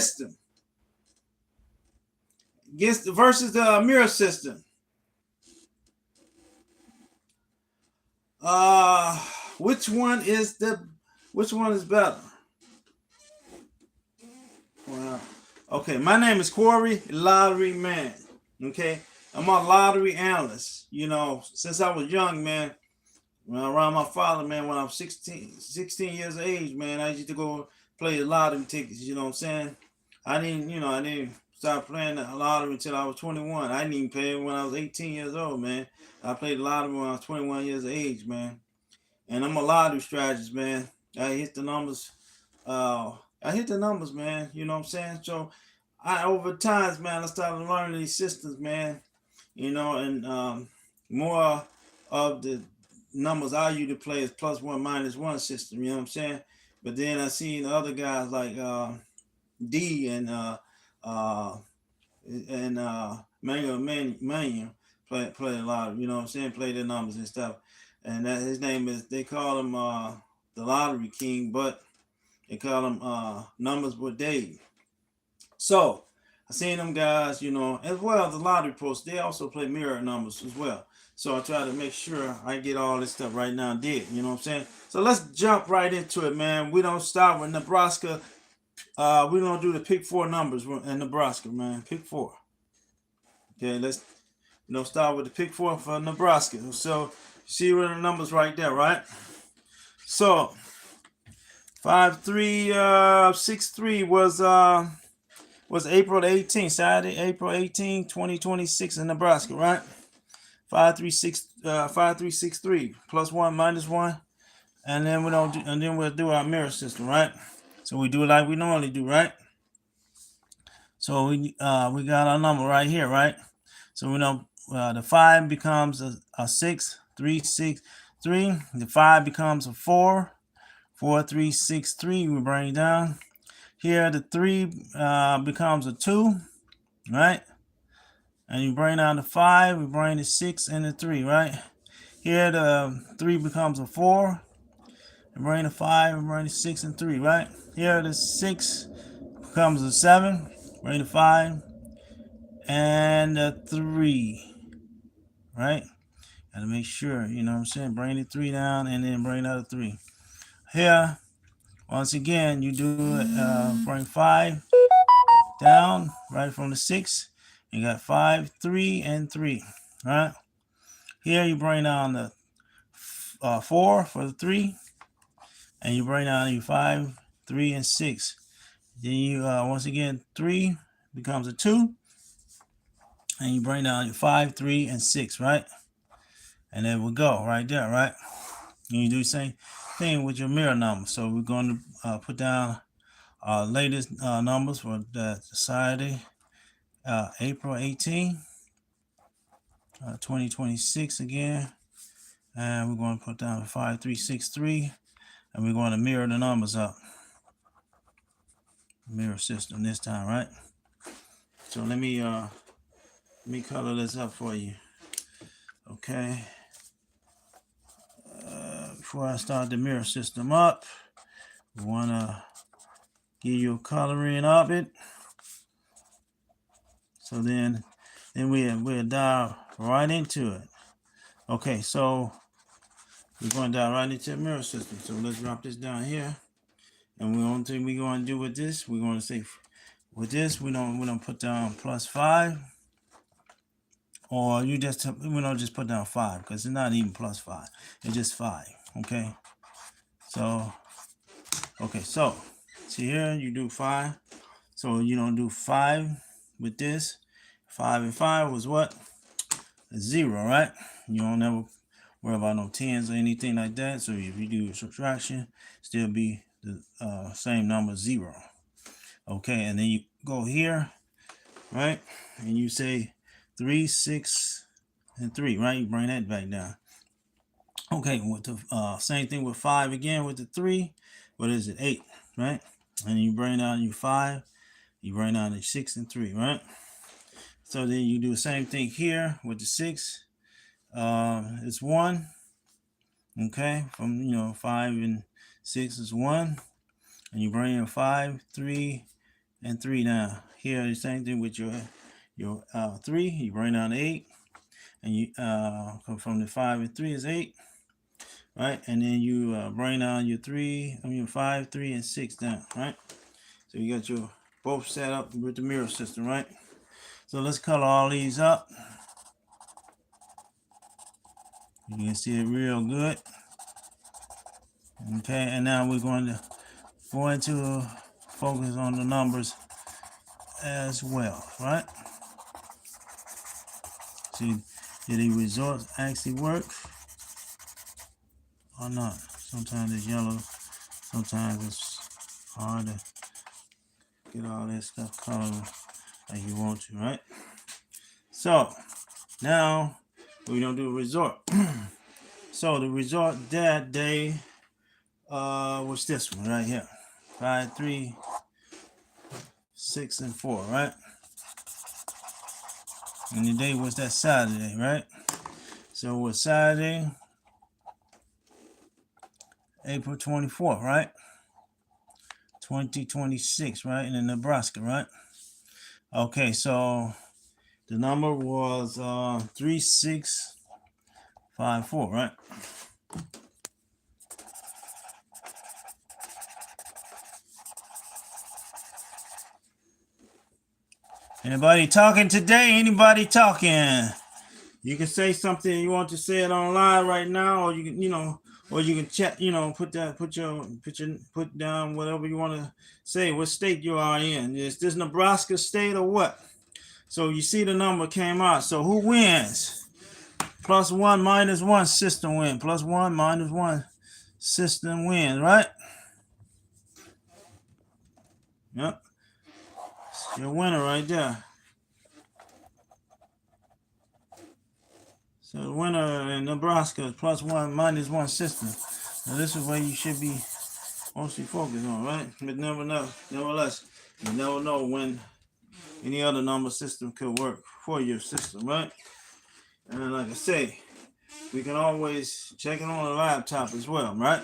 system versus the mirror system. Uh, which one is better? Well, okay, my name is Corey, lottery man. Okay, I'm a lottery analyst. Since I was young, man, around my father, man, when I was 16 years of age, man, I used to go play the lottery tickets. You know what I'm saying? I didn't start playing the lottery until I was 21. I didn't even play it when I was 18 years old, man. I played the lottery when I was 21 years of age, man. And I'm a lottery strategist, man. I hit the numbers. Uh, I hit the numbers, man. You know what I'm saying? So, over times, man, I started learning these systems, man. And more of the numbers I used to play is plus one minus one system. You know what I'm saying? But then I seen other guys like D uh, Manuel play a lot of, you know what I'm saying, play the numbers and stuff. And that his name is, they call him the Lottery King, but they call him Numbers with Dave. So I seen them guys, as well as the lottery pros, they also play mirror numbers as well. So I try to make sure I get all this stuff right now did. You know what I'm saying? So let's jump right into it, man. We don't start with Nebraska. We don't do the pick four numbers in Nebraska, man. Pick four. Okay, let's start with the pick four for Nebraska. So see where the numbers right there, right? So 5363 was April 18th, Saturday, April 18, 2026 in Nebraska, right? 5363 plus one minus one, and then we'll do our mirror system, right? So we do it like we normally do, right? So we got our number right here, right? So we know the 5 becomes a 6, 3, 6, 3. The 5 becomes a 4, 4, 3, 6, 3. We bring it down. Here the 3 becomes a 2, right? And you bring down the 5, we bring the 6 and the 3, right? Here the 3 becomes a 4, and bring the 5, and bring the 6 and 3, right? Here the 6 becomes a 7, bring the 5, and the 3, right? Gotta make sure, you know what I'm saying? Bring the 3 down and then bring another 3. Here, once again, you do bring 5 down right from the 6. You got 5, 3, and 3, right? Here you bring down the 4 for the 3, and you bring down your 5, 3, and 6. Then you once again 3 becomes a 2, and you bring down your 5, 3, and 6, right? And there we go, right there, right? And you do the same thing with your mirror number. So we're going to put down our latest numbers for the Saturday, April 18, 2026 again. And we're going to put down 5363, and we're going to mirror the numbers up. Mirror system this time, right? So let me color this up for you. Okay. Before I start the mirror system up, we want to give you a coloring of it. So then we'll dive right into it. Okay, so we're going to dive right into the mirror system. So let's drop this down here. And the only thing we're going to do with this, we're going to say, with this, we don't put down +5. Or we don't just put down 5, because it's not even +5. It's just 5. Okay. So see here, you do 5. So you don't do 5 with this. 5 and 5 was what? 0, right? You don't never worry about no tens or anything like that. So if you do subtraction, still be the same number, 0. Okay, and then you go here, right? And you say 3, 6, and 3, right? You bring that back down. Okay, with the same thing with 5 again with the 3. What is it? 8, right? And you bring down your 5. You bring down the 6 and 3, right? So then you do the same thing here with the 6. It's 1. Okay, from 5 and 6 is 1. And you bring in 5, 3, and 3 down. Here, the same thing with your 3. You bring down 8, and you come from the 5 and 3 is 8, right? And then you bring down your 5, 3, and 6 down, right? So you got your both set up with the mirror system, right? So let's color all these up. You can see it real good. Okay, and now we're going to go into focus on the numbers as well, right? See, did the results actually work or not? Sometimes it's yellow, sometimes it's hard to get all that stuff colored like you want to, right? So now we're gonna do a result. So the result that day was this one right here. 5, 3, 6, and 4, right? And the day was that Saturday, right? So it was Saturday, April 24th, right? 2026, right? In Nebraska, right? Okay, so the number was 3654, right? Anybody talking today? Anybody talking? You can say something you want to say it online right now, or you can, or you can chat, put down whatever you want to say, what state you are in. Is this Nebraska state or what? So you see the number came out. So who wins? +1, -1 system win. +1, -1 system win, right? Yep. It's your winner right there. So the winner in Nebraska is +1, -1 system. Now this is where you should be mostly focused on, right? But nevertheless, you never know when any other number system could work for your system, right? And like I say, we can always check it on a laptop as well, right?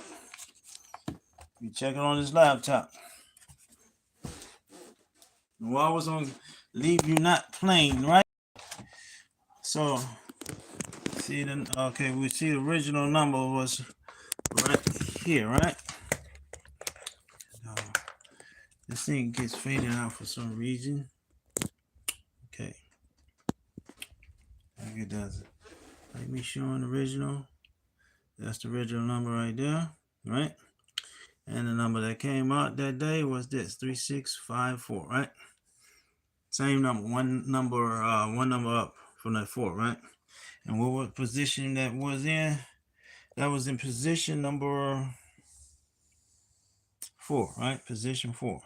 You check it on this laptop. Well, I was gonna leave you not playing, right? So see we see the original number was right here, right? This thing gets faded out for some reason. Okay. I think it does it. Like me showing the original. That's the original number right there, right? And the number that came out that day was this, 3654, right? Same number, one number up from that 4, right? And what position that was in? That was in position number 4, right? Position 4.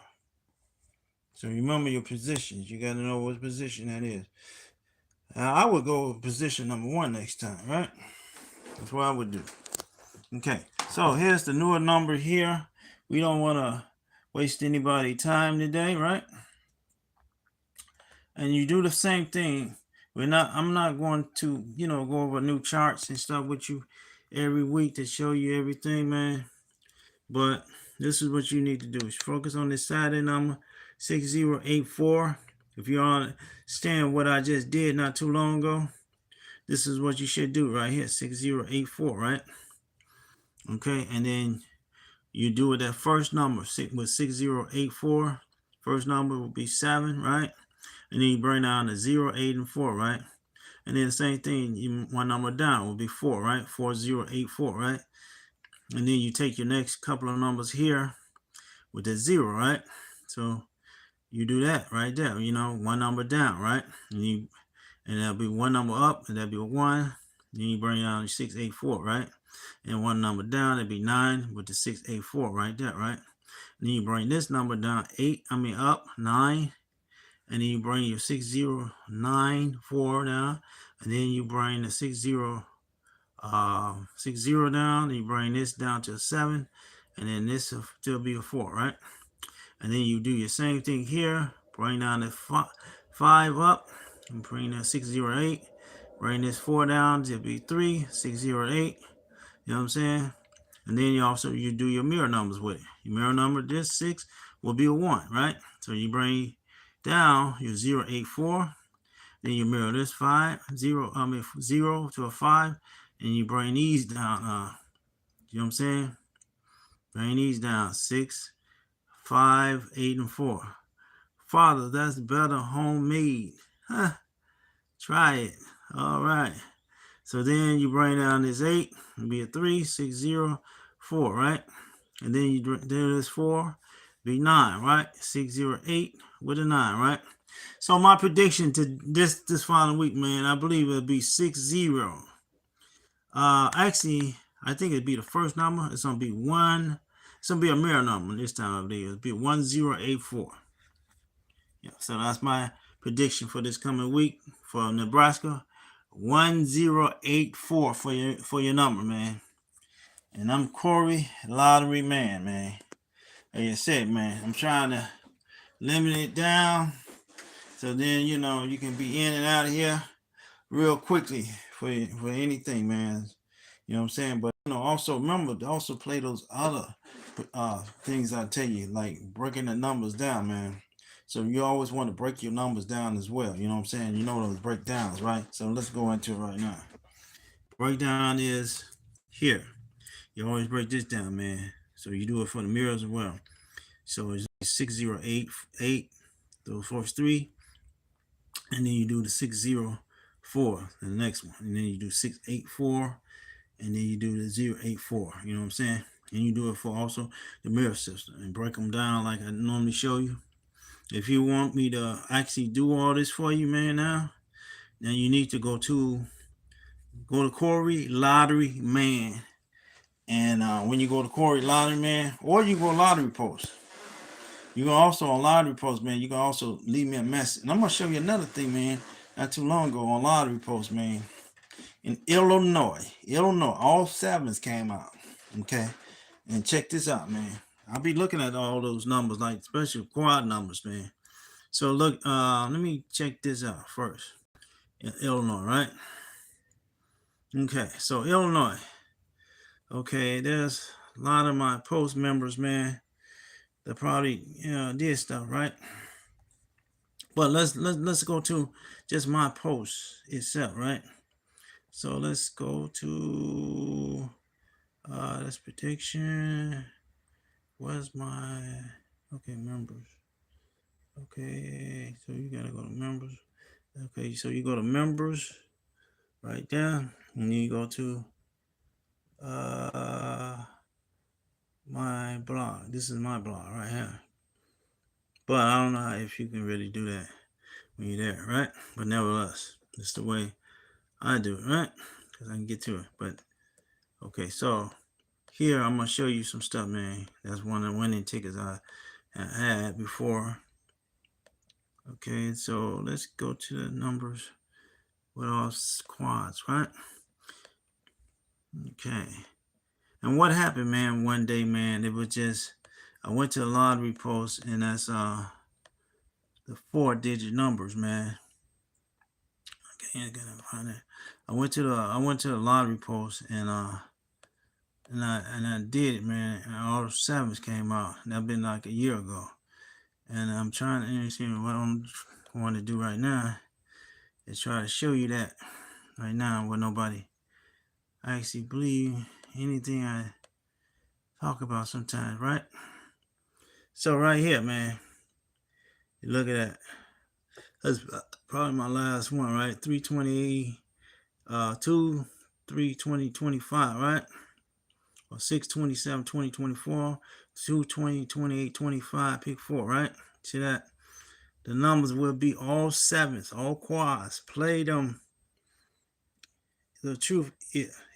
So remember your positions. You got to know what position that is. I would go with position number 1 next time, right? That's what I would do. Okay, so here's the newer number here. We don't want to waste anybody's time today, right? And you do the same thing. I'm not going to, go over new charts and stuff with you every week to show you everything, man. But this is what you need to do. Is focus on this Saturday number, 6084. If you understand what I just did not too long ago, this is what you should do right here, 6084, right? Okay, and then you do it that first number with 6084. First number will be 7, right? And then you bring down the 0, 8, and 4, right? And then the same thing, one number down will be 4, right? 4084, right? And then you take your next couple of numbers here with the 0, right? So you do that right there, one number down, right? And that'll be one number up, and that'll be a 1. Then you bring down 684, right? And one number down, that'd be 9 with the 684 right there, right? And then you bring this number down, up, 9. And then you bring your 6094 down, and then you bring the 60 down, and you bring this down to a 7, and then this will still be a 4, right? And then you do your same thing here, bring down the 5 up, and bring that 608, bring this 4 down to be 3, 608, you know what I'm saying? And then you do your mirror numbers with it. Your mirror number, this 6 will be a 1, right? So you bring down your 0, 8, 4. Then you mirror this 0 to a 5, and you bring these down. You know what I'm saying? Bring these down. 6, 5, 8, and 4. Father, that's better homemade. Huh? Try it. All right. So then you bring down this 8, it'll be a 3, 6, 0, 4, right? And then you do this 4, be 9, right? 6, 0, 8 with a 9, right? So my prediction to this following week, man, I believe it'll be 6, 0. Actually, I think it'd be the first number. It's gonna be 1. It's gonna be a mirror number this time, I believe. It'll be 1084. Yeah, so that's my prediction for this coming week for Nebraska. 1084 for your number, man. And I'm Corey, lottery man. Like I said, man, I'm trying to limit it down so then you can be in and out of here real quickly for anything, man. You know what I'm saying? But also remember to also play those other things I tell you, like breaking the numbers down, man. So you always want to break your numbers down as well. You know what I'm saying? You know those breakdowns, right? So let's go into it right now. Breakdown is here. You always break this down, man. So you do it for the mirrors as well. So it's 6, 0, 8, 8, those first 3. And then you do the 6, 0, 4, the next one. And then you do 6, 8, 4. And then you do the 0, 8, 4. You know what I'm saying? And you do it for also the mirror system and break them down like I normally show you. If you want me to actually do all this for you, man, now you need to go to Corey Lottery Man. And when you go to Corey Lottery Man, or you go Lottery Post, you can also on Lottery Post, man, you can also leave me a message. And I'm going to show you another thing, man, not too long ago on Lottery Post, man. In Illinois, all 7s came out, okay? And check this out, man. I'll be looking at all those numbers, like special quad numbers, man. So look, let me check this out first. In Illinois, right? Okay, so Illinois. Okay, there's a lot of my post members, man, that probably did stuff, right? But let's go to just my post itself, right? So let's go to that's protection. Where's my members? Okay, so you gotta go to members. Okay, so you go to members right there, and you go to my blog. This is my blog right here. But I don't know if you can really do that when you're there, right? But nevertheless, it's the way I do it, right? Because I can get to it. But okay, so here I'm gonna show you some stuff, man. That's one of the winning tickets I had before. Okay, so let's go to the numbers with all quads, right? Okay. And what happened, man, one day, man, it was just, I went to the Lottery Post, and that's the 4-digit numbers, man. Okay, I gotta find it. I went to the Lottery Post, and I did it, man, and all the 7s came out. That's been like a year ago. And I'm trying to see what I'm going to do right now is try to show you that right now where nobody actually believe anything I talk about sometimes, right? So right here, man, you look at that. That's probably my last one, right? 328, 2, 320, 25, right? Or 627, 20, 24, 220, 28, 25, pick 4, right? See that? The numbers will be all 7s, all quads. Play them. The truth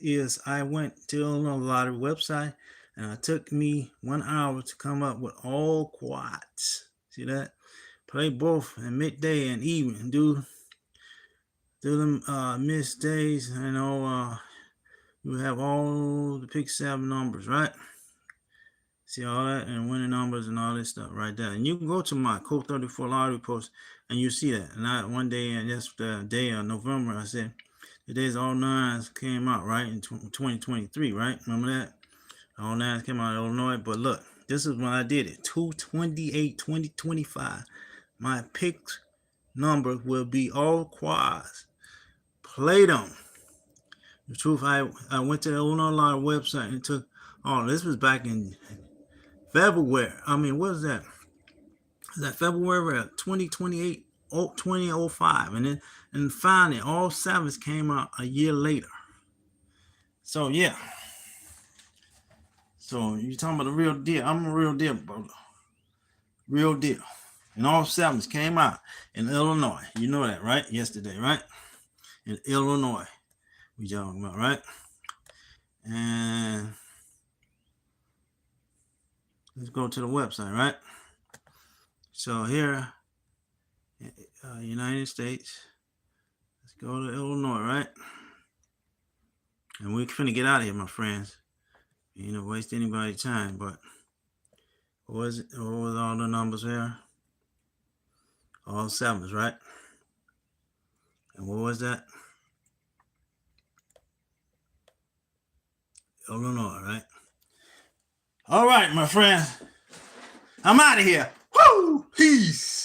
is I went to the lottery website, and it took me 1 hour to come up with all quads. See that? Play both in midday and evening. Do them missed days. You have all the pick 7 numbers, right? See all that and winning numbers and all this stuff right there. And you can go to my Code 34 Lottery Post and you see that. And one day, and just the day of November, I said, the days all 9s came out, right? In 2023, right? Remember that? All 9s came out of Illinois. But look, This is when I did it. 2/28/2025. My pick number will be all quads. Play them. The truth, I went to the Illinois Lottery website and took. Oh, this was back in February. I mean, what is that? Is that February 2028, 2005? And finally, all sevens came out a year later. So yeah. So you talking about the real deal? I'm a real deal, brother. Real deal. And all sevens came out in Illinois. You know that, right? Yesterday, right? In Illinois, we talking about, right? And let's go to the website, right? So here, United States. Let's go to Illinois, right? And we're finna get out of here, my friends. You know, waste anybody's time, but what was all the numbers here? All sevens, right? And what was that? Illinois, right? All right, my friends. I'm out of here. Woo! Peace.